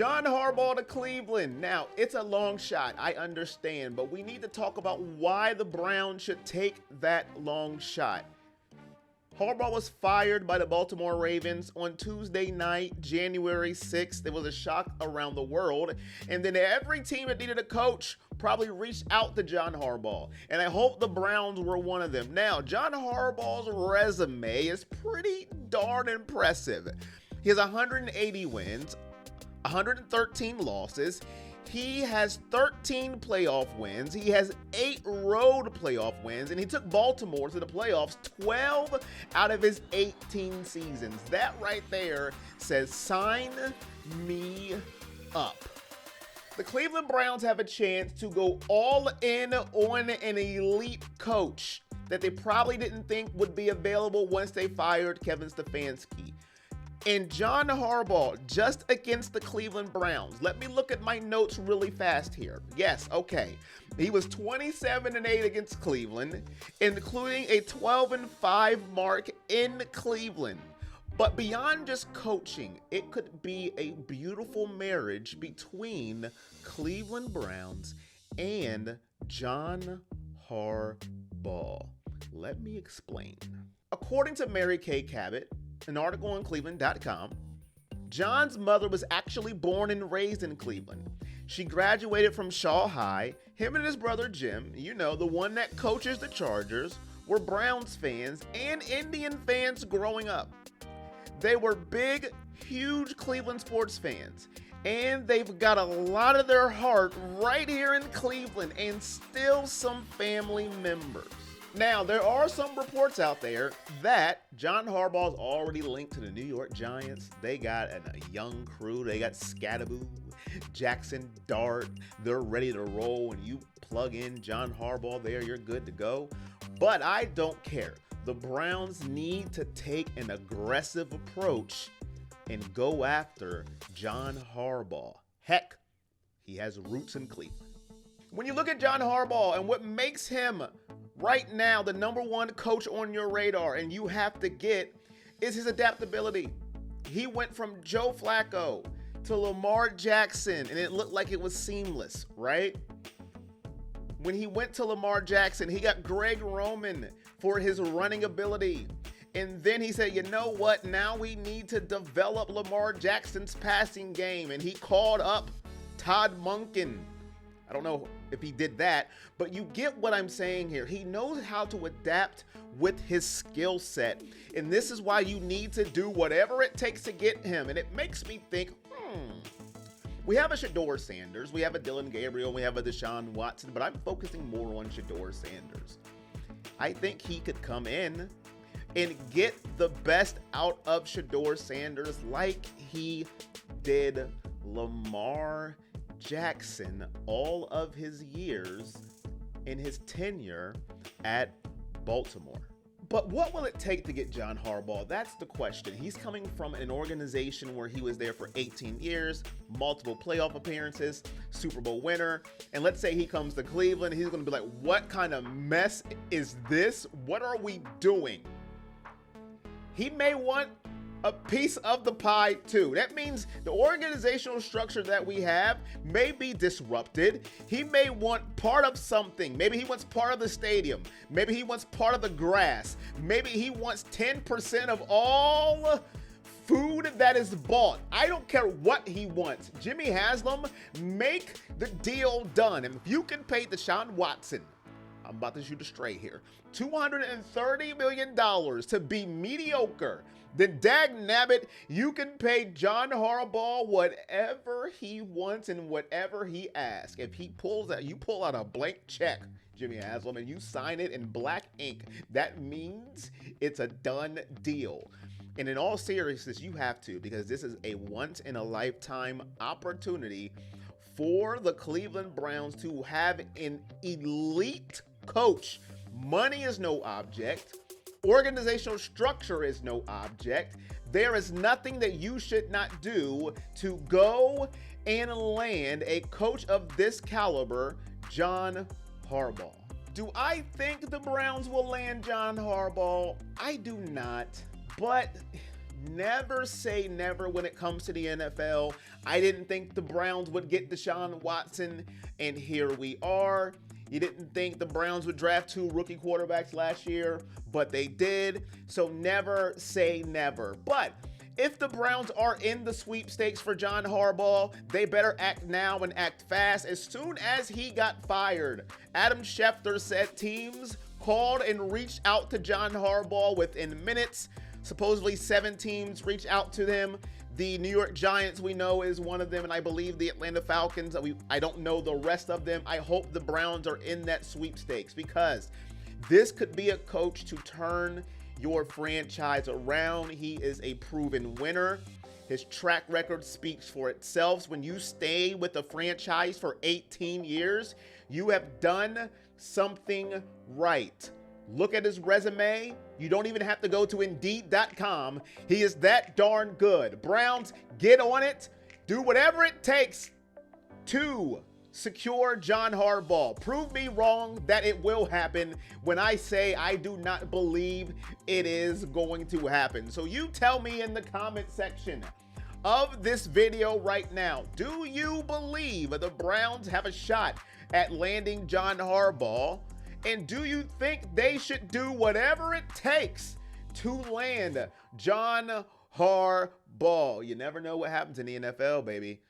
John Harbaugh to Cleveland. Now, it's a long shot, I understand, but we need to talk about why the Browns should take that long shot. Harbaugh was fired by the Baltimore Ravens on Tuesday night, January 6th. It was a shock around the world. And then every team that needed a coach probably reached out to John Harbaugh. And I hope the Browns were one of them. Now, John Harbaugh's resume is pretty darn impressive. He has 180 wins, 113 losses. He has 13 playoff wins. He has 8 road playoff wins, and he took Baltimore to the playoffs 12 out of his 18 seasons. That right there says sign me up. The Cleveland Browns have a chance to go all in on an elite coach that they probably didn't think would be available once they fired Kevin Stefanski. And John Harbaugh, just against the Cleveland Browns. Let me look at my notes really fast here. Yes, okay. He was 27-8 against Cleveland, including a 12-5 mark in Cleveland. But beyond just coaching, it could be a beautiful marriage between Cleveland Browns and John Harbaugh. Let me explain. According to Mary Kay Cabot, an article on Cleveland.com, John's mother was actually born and raised in Cleveland. She graduated from Shaw High. Him and his brother Jim, you know, the one that coaches the Chargers, were Browns fans and Indian fans growing up. They were big, huge Cleveland sports fans, and they've got a lot of their heart right here in Cleveland and still some family members. Now, there are some reports out there that John Harbaugh's already linked to the New York Giants. They got a young crew. They got Scattaboo, Jackson Dart. They're ready to roll. When you plug in John Harbaugh there, you're good to go. But I don't care. The Browns need to take an aggressive approach and go after John Harbaugh. Heck, he has roots in Cleveland. When you look at John Harbaugh and what makes him right now the number one coach on your radar, and you have to get, is his adaptability. He went from Joe Flacco to Lamar Jackson, and it looked like it was seamless, right? When he went to Lamar Jackson, he got Greg Roman for his running ability. And then he said, you know what? Now we need to develop Lamar Jackson's passing game. And he called up Todd Monken. I don't know if he did that, but you get what I'm saying here. He knows how to adapt with his skill set. And this is why you need to do whatever it takes to get him. And it makes me think, we have a Shedeur Sanders, we have a Dylan Gabriel, we have a Deshaun Watson, but I'm focusing more on Shedeur Sanders. I think he could come in and get the best out of Shedeur Sanders like he did Lamar Jackson all of his years in his tenure at Baltimore. But what will it take to get John Harbaugh? That's the question. He's coming from an organization where he was there for 18 years, multiple playoff appearances, Super Bowl winner. And let's say he comes to Cleveland, he's going to be like, what kind of mess is this? What are we doing? He may want a piece of the pie too. That means the organizational structure that we have may be disrupted. He may want part of something. Maybe he wants part of the stadium. Maybe he wants part of the grass. Maybe he wants 10% of all food that is bought. I don't care what he wants. Jimmy Haslam, make the deal done. And if you can pay Deshaun Watson, I'm about to shoot a straight here, $230 million to be mediocre, then dag nabbit, you can pay John Harbaugh whatever he wants and whatever he asks. If he pulls out, you pull out a blank check, Jimmy Haslam, and you sign it in black ink, that means it's a done deal. And in all seriousness, you have to, because this is a once-in-a-lifetime opportunity for the Cleveland Browns to have an elite coach. Money is no object. Organizational structure is no object. There is nothing that you should not do to go and land a coach of this caliber, John Harbaugh. Do I think the Browns will land John Harbaugh? I do not. But never say never when it comes to the NFL. I didn't think the Browns would get Deshaun Watson, and here we are. You didn't think the Browns would draft 2 rookie quarterbacks last year, but they did. So never say never. But if the Browns are in the sweepstakes for John Harbaugh, they better act now and act fast. As soon as he got fired, Adam Schefter said teams called and reached out to John Harbaugh within minutes. Supposedly 7 teams reached out to them. The New York Giants, we know, is one of them, and I believe the Atlanta Falcons. I don't know the rest of them. I hope the Browns are in that sweepstakes, because this could be a coach to turn your franchise around. He is a proven winner. His track record speaks for itself. When you stay with a franchise for 18 years, you have done something right. Look at his resume. You don't even have to go to Indeed.com. He is that darn good. Browns, get on it. Do whatever it takes to secure John Harbaugh. Prove me wrong that it will happen when I say I do not believe it is going to happen. So you tell me in the comment section of this video right now, do you believe the Browns have a shot at landing John Harbaugh? And do you think they should do whatever it takes to land John Harbaugh? You never know what happens in the NFL, baby.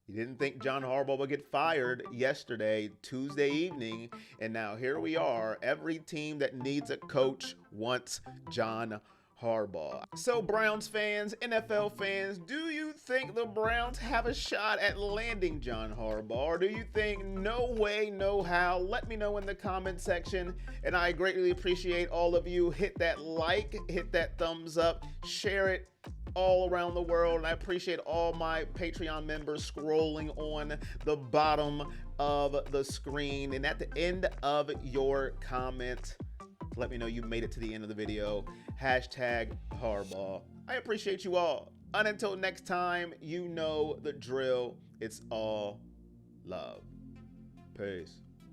You didn't think John Harbaugh would get fired yesterday, Tuesday evening, and now here we are. Every team that needs a coach wants John Harbaugh. So Browns fans, NFL fans, do you think the Browns have a shot at landing John Harbaugh? Or do you think no way, no how? Let me know in the comment section, and I greatly appreciate all of you. Hit that like, hit that thumbs up, share it all around the world, and I appreciate all my Patreon members scrolling on the bottom of the screen. And at the end of your comment, let me know you made it to the end of the video. Hashtag Harbaugh. I appreciate you all. And until next time, you know the drill. It's all love. Peace.